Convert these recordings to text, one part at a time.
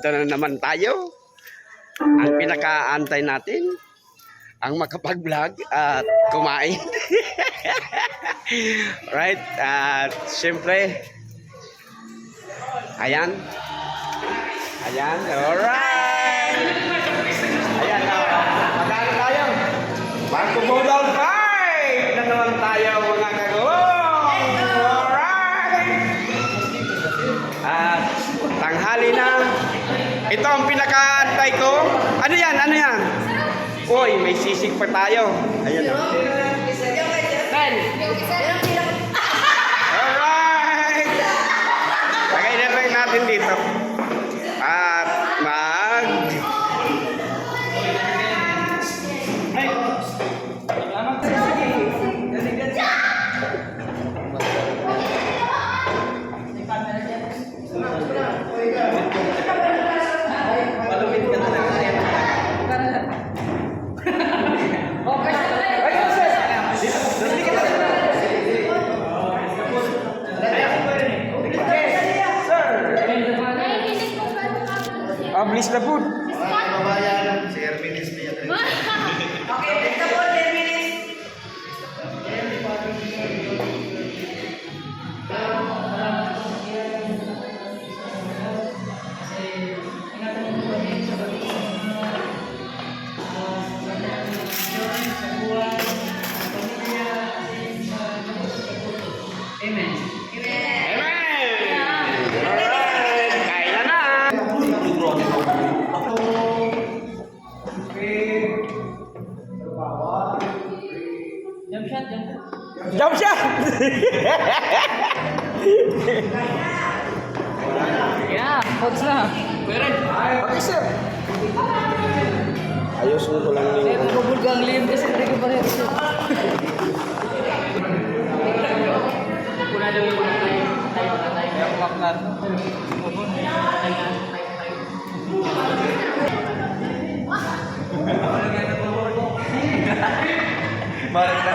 Nandito na naman tayo. Ang pinakaantay natin, ang makapag-vlog at kumain. Right? At siyempre, ayan. Ayan. Alright. Ayan. Magkano tayo? Marco Bodol 5 na naman tayo mga kagulong. Alright. At tanghali na. Ito ang pinakaantay ko. Ano yan? Ano yan? Uy, may sisig pa tayo. Ayan o. Alright! Lagay na rin natin dito. At mag... Please the food. Babayan, si Herminis niya. Okay, please the food, Herminis. Amen. Jump shot! Yeah, coach na. Okay, sir. Ayos mo ko lang Eh, yung... magbubulgang lim kasi hindi ko pa rin. Kuna daw yung mga tayo. Tayo makaklar. Balik na.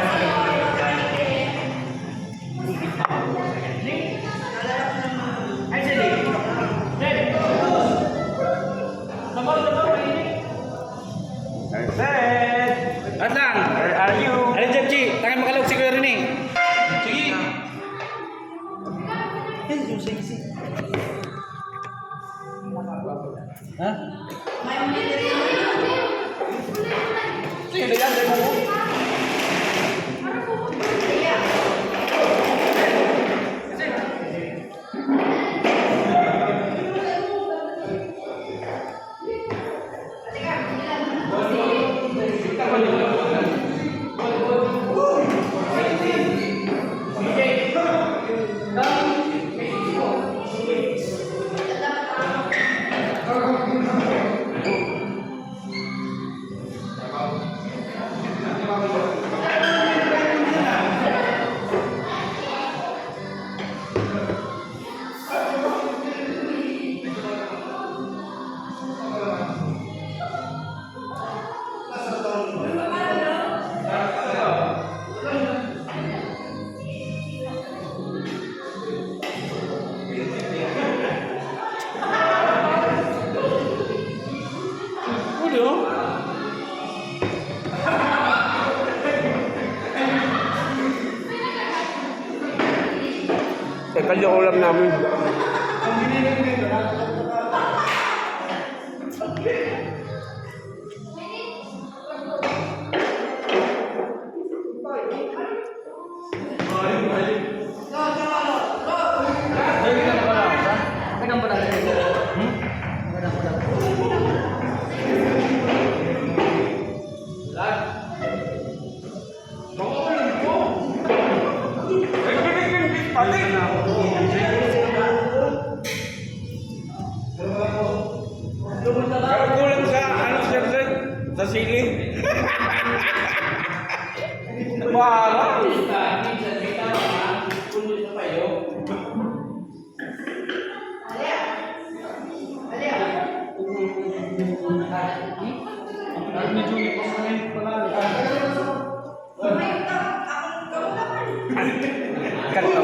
At lang! Where are you? Ano dyan, G? Tangan makalog si Kuya Rene. Sige. Ha? Sige, yan. Teka yung ulam namin. Kulang sa ano, sir, sa sili. Parang. Ganito,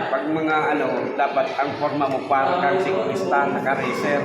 pag mga ano, dapat ang forma mo para kang siklista, naka-racer.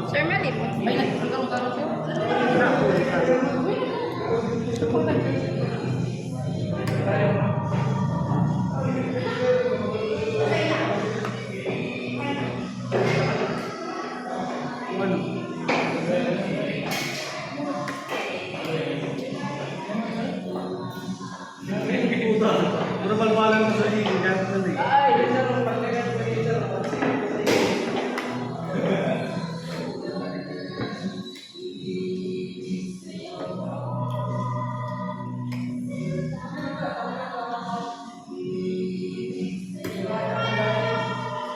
Sir Malip. Ay, nagkakaroon siya.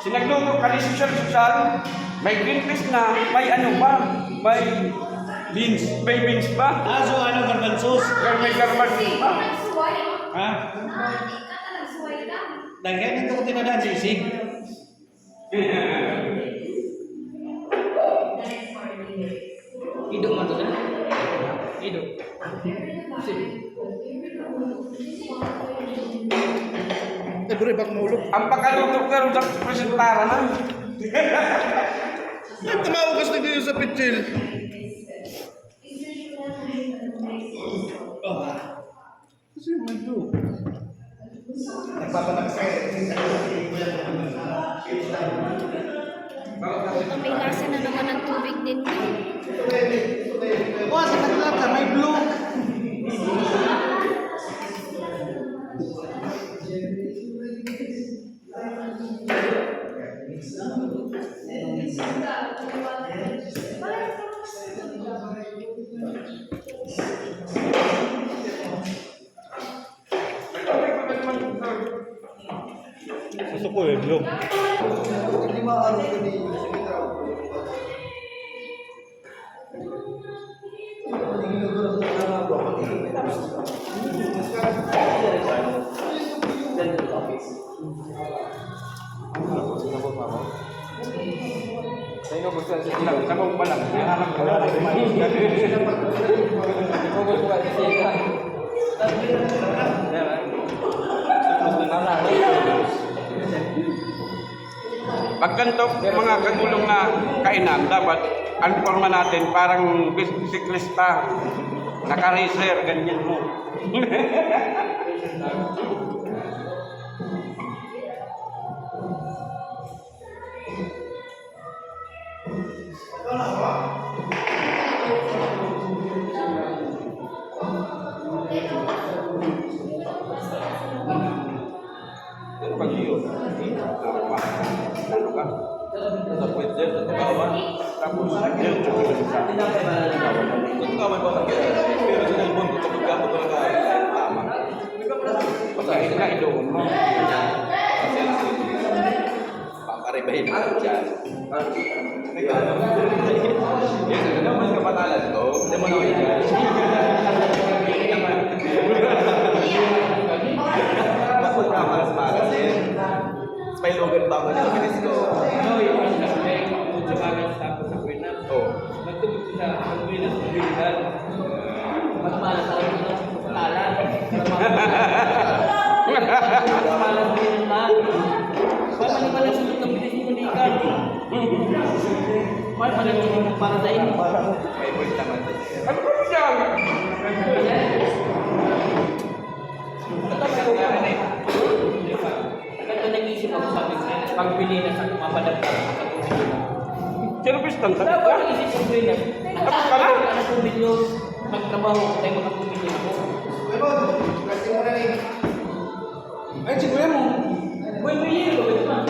Sinagluto ka ni Sir Susan, may green peas na, may ano ba? May beans. May beans ba? So ano, garbanzos? May garbanzos ba? Ha? Dagyan ito ko tinadaan sa isig. Idok man to na. Idok. Bro, bak maulog. Ang pagkaluto ka rin sa presentara na. Tumawag kasi dito sa pitsil. Kasi medyo. May lasa na naman ng tubig din. Oh, sa kanila may blue. Gusto ko eh, blue. Sa inyo gusto sa ilang, sabaw pa lang. Hinahanap ko na. Ikubos ko kasi siya. Pag ganito, mga kagulong na kainan, dapat ang forma natin parang bisiklista. Naka-racer, ganyan mo. ka. Sa pwede, sa Tagawa. Tapos, yun, tsaka sa Kung ka may batang kaya, pero sa dalbon ko, kapag ka mo talaga tama. Pasahin na idoon mo. Pakaribahin mo dyan. Yes, ano naman kapatalan ko? Hindi mo naman dyan. Bakit ka mas magasin? May logan ba ako sa bilis ko? Ano yung ano sa play, kung sa tapos sa Kuwait na. Oo. Nagtubog siya sa Kuwait sa Biligan. Magmalas sa rin sa pagkalan. Magmalas din ang lahat. Para manimalas yung ng bilis mo nikan. Para manimalas yung para sa inyo. May point naman. Ano ba siya? Kaya nag-isip ako sabi ko, pagbili na sa mapadagdag sa tubig yun. Sinubistan sa Wala ko nag-isip ko yun. Tapos ka na? Ang tubig yun, magtrabaho ko tayo makatubig yun ako. Ay, siguro mo. Uy, may yelo, ito na.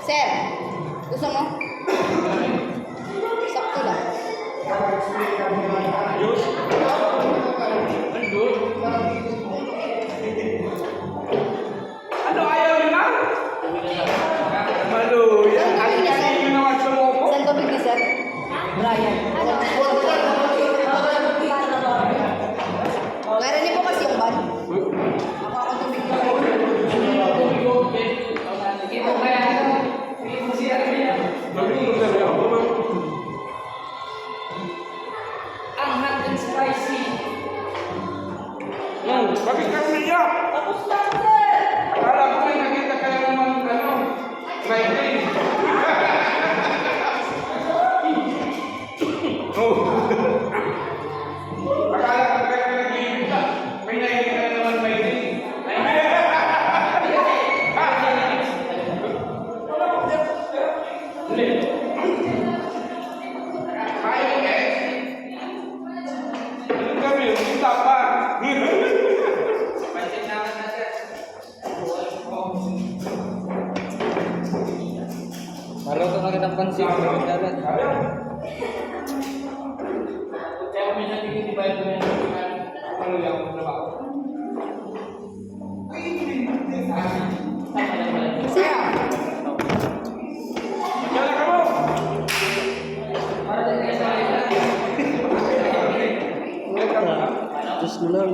Sir, gusto mo? Sakto lang. Ano, ayaw nyo na? Maluya. Ay, kasi yun naman sumuko. Saan tubig ni Sir? Brian. Ano? Meron niyo po kasi yung ban? Ako ako tubig ko. Ang hot and spicy. Bakit ka umiyak? Tapos na, sir! Akala ko may nakita kayo naman, ano, Friday. Oh. Akala ko kayo nag-iibig ka. May nakita kayo naman Friday. Anong kami? Kita pa. Marunong ka kitang pansin. Dalat. Kaya kami sa tingin di ba ito yan? Ano yung trabaho? Sir, Kaya ka mo. Diyos mo lang.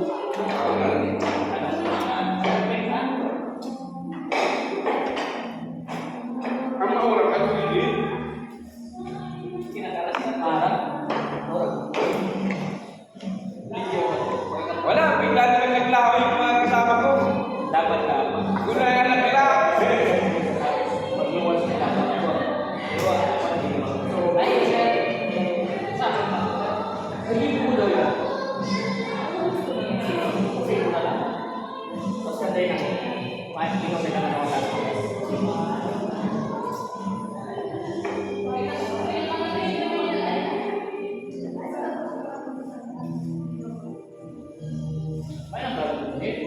Ang maura ka hindi. Kinakalas na parang. Wala, bigla nilang naglaho yung mga kasama ko. Dapat dapat. Ako na yung naglaho. Magluwas nila. Ay, sir. Sa akin ba? Hindi mo daw yan. Kasi ko na lang. Tapos kanday na. Kahit hindi ko pinakalawalan. Ay, ang gagawin.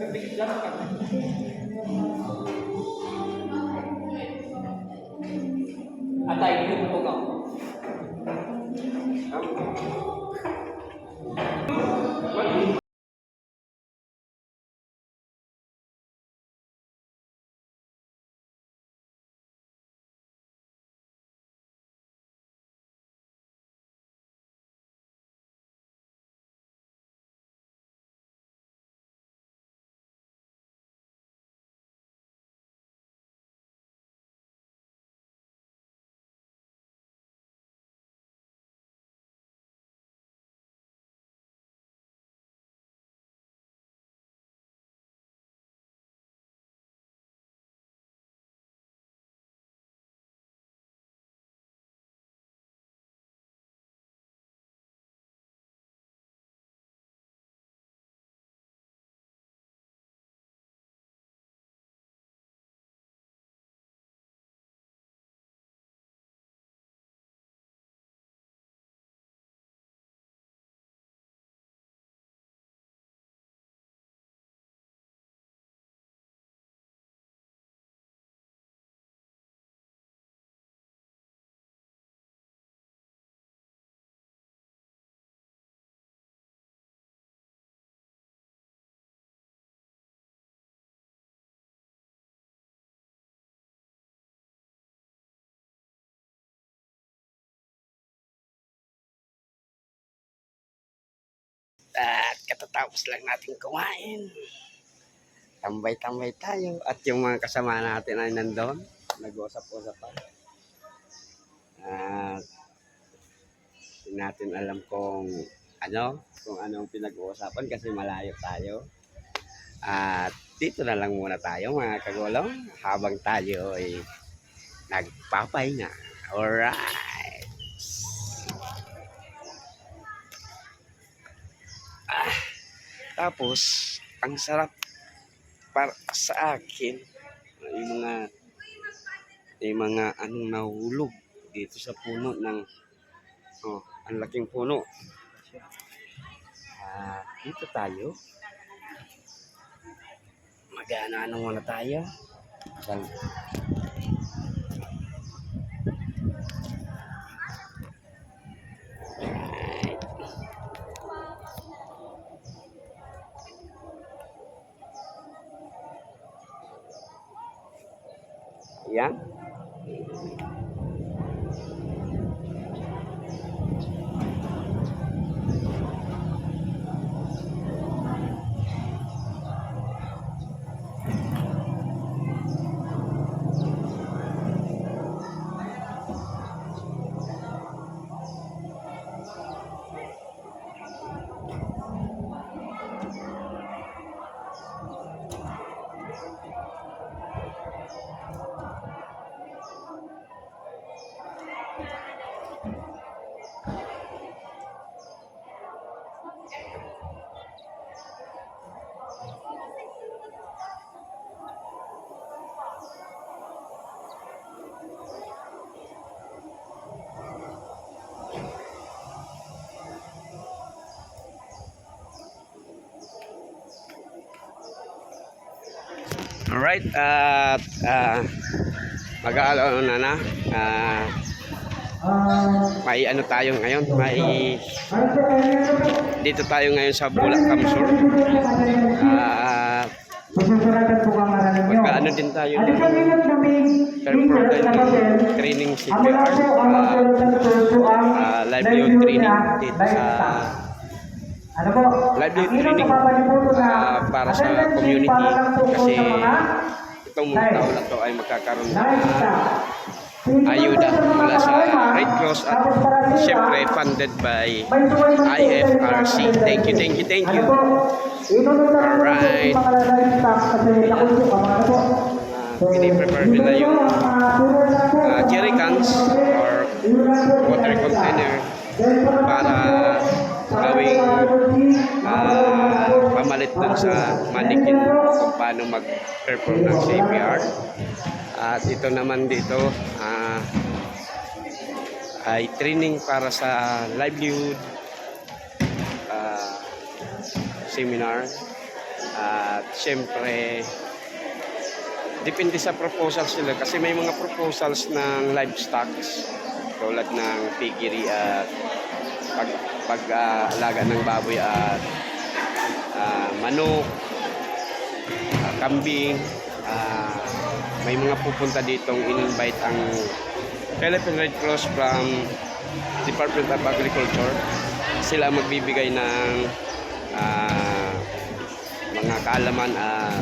Nagdikit lang ka. Atay, hindi mo tugaw. Katatapos lang natin kumain. Tambay-tambay tayo. At yung mga kasama natin ay nandun. Nag-uusap-usap pa. At hindi natin alam kung anong pinag-uusapan kasi malayo tayo. At dito na lang muna tayo mga kagulong habang tayo ay nagpapahinga. Alright. Tapos, ang sarap para sa akin yung mga anong nahulog dito sa puno ng ang laking puno. Dito tayo. Mag-ano muna tayo. Yan. Alright, at mag-aalaw na may ano tayo ngayon, dito tayo ngayon sa Bulak Kamsur. Magkaano din tayo ng training CPR, livelihood training dito sa livelihood training para sa community kasi itong mga tao na to ay magkakaroon ng ayuda mula sa Red Cross at syempre funded by IFRC. Thank you. Alright. Piniprepare nila yung jerry cans or water container para gawing pamalit dun sa manikin kung paano mag-perform ng CPR. At ito naman dito ay training para sa livelihood seminar. At syempre depende sa proposals nila kasi may mga proposals ng livestock tulad ng piggery at pag-alaga ng baboy at manok, kambing. May mga pupunta ditong in-invite ang Philippine Red Cross from Department of Agriculture. Sila magbibigay ng mga kaalaman at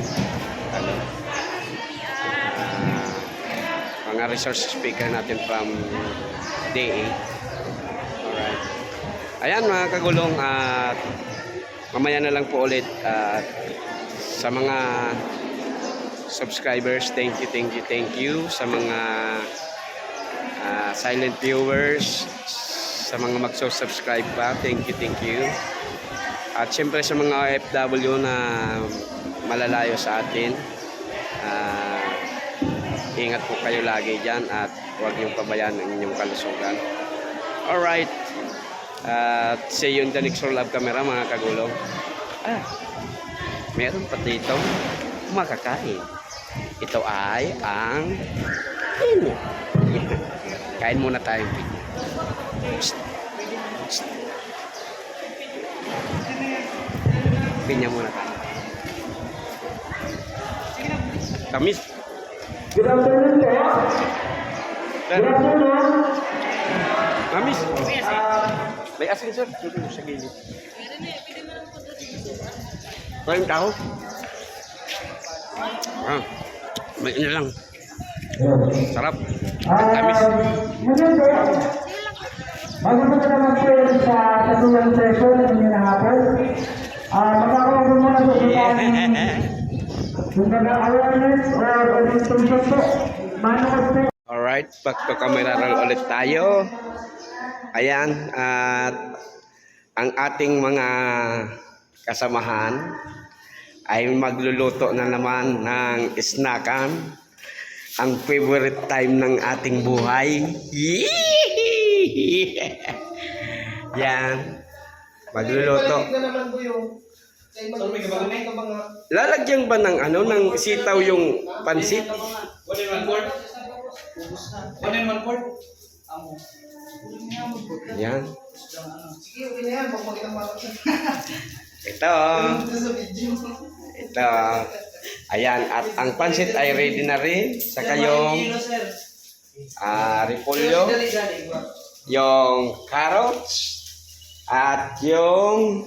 mga resource speaker natin from DA. Alright. Ayan mga kagulong, at mamaya na lang po ulit sa mga subscribers, thank you sa mga silent viewers, sa mga magso-subscribe pa, thank you. At syempre sa mga OFW na malalayo sa atin, ingat po kayo lagi dyan at huwag niyong pabayaan ang inyong kalusugan. Alright, see you in the next roll of camera mga kagulong. Meron pa dito makakain. Ito ay ang pinya. Kain muna tayong pinya. Pinya muna tayo. Kamis. Good afternoon, sir. Good afternoon. Kamis. May asin sir. Dito sa gilid. Kain tao. May ina lang. Sarap. Tamis. Ngayon po, bago na naman po sa katulang session ng inyong hapon, magkakaroon muna po sa yung awareness or registration po. Manifest. Alright, back to camera roll ulit tayo. Ayan, at ang ating mga kasamahan ay magluluto na naman ng snackan. Ang favorite time ng ating buhay. Yan. Magluluto. Lalagyan ba ng ano, ng sitaw yung pansit? 1 and 1/4. 1 and 1/4. Yan. Sige, okay na yan. Pag makita mo ako. Ito. Ito. Ayan. At ang pansit ay ready na rin. Saka yung repolyo. Yung carrots. At yung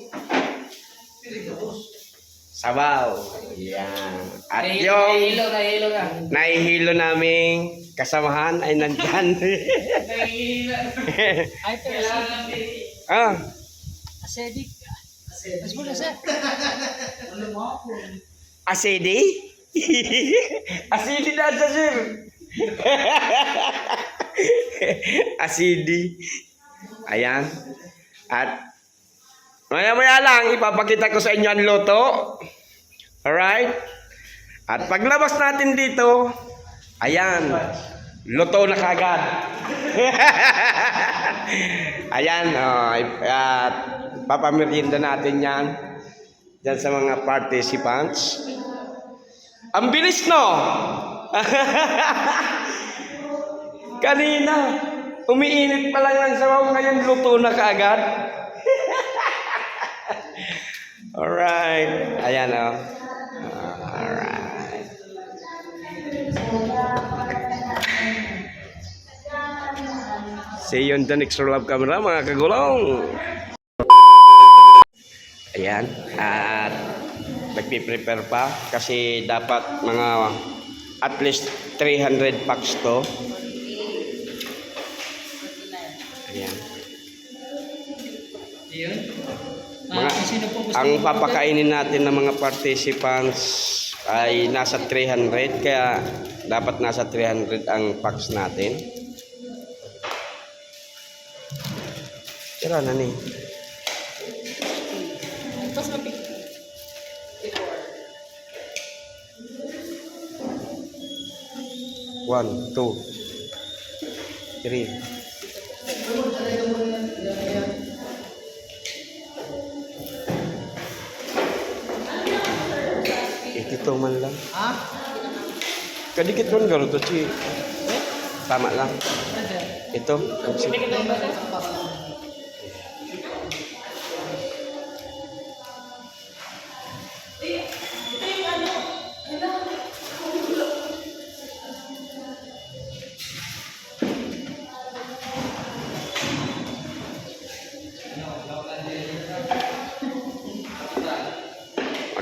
sabaw. Yan. At yung nahihilo naming kasamahan ay nandyan. Ay, pero Ah. acidic. Mas muna, sir. Asidi? Asidi na siya, sir. Asidi. Ayan. At maya-maya lang, ipapakita ko sa inyo ang luto. Alright? At paglabas natin dito, ayan, luto na kagad. Ayan, at papamerienda natin yan dyan sa mga participants. Ang bilis, no? Kanina, umiinit pa lang ng sabaw, ngayon luto na kaagad. Alright. Ayan, oh. Alright. See you on the next roll of camera, mga kagulong. Ayan. At nagpiprepare pa kasi dapat mga at least 300 packs to. Ayan. Mga, ang papakainin natin ng mga participants ay nasa 300, kaya dapat nasa 300 ang packs natin. Tira na ni. One, two, three. Ito man lang. Ha? Kadikit man garo to si. Tama lang. Ito.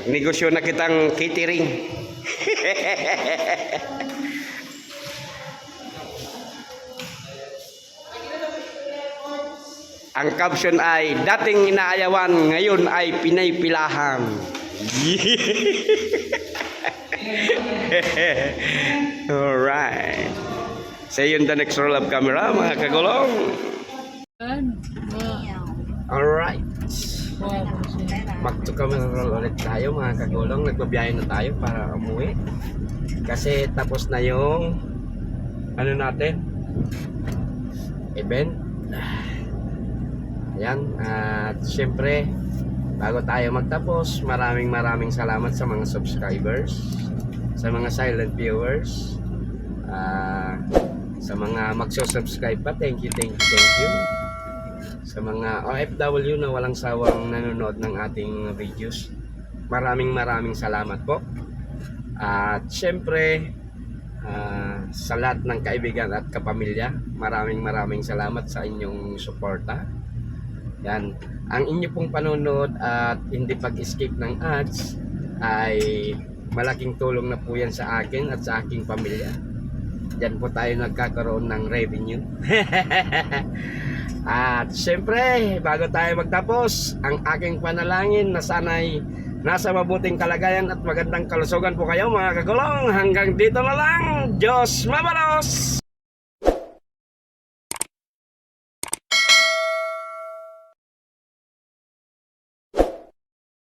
Magnegosyo na kitang catering. Ang caption ay dating inaayawan, ngayon ay pinaypilahan. Alright. See you in the next roll of camera, mga kagulong. Alright. Back to camera roll ulit tayo, mga kagulong. Nagbabiyahe na tayo para umuwi. Kasi tapos na yung ano natin, event. Ayan. At syempre, bago tayo magtapos, maraming salamat sa mga subscribers, sa mga silent viewers, sa mga magsusubscribe pa. Thank you. Sa mga OFW na walang sawang nanonood ng ating videos, maraming salamat po. At syempre, sa lahat ng kaibigan at kapamilya, maraming salamat sa inyong suporta. Yan, ang inyo pong panonood at hindi pag-skip ng ads ay malaking tulong na po yan sa akin at sa aking pamilya. Diyan po tayo nagkakaroon ng revenue. At syempre, bago tayo magtapos, ang aking panalangin na sana'y nasa mabuting kalagayan at magandang kalusugan po kayo mga kagulong. Hanggang dito na lang. Diyos mabalos!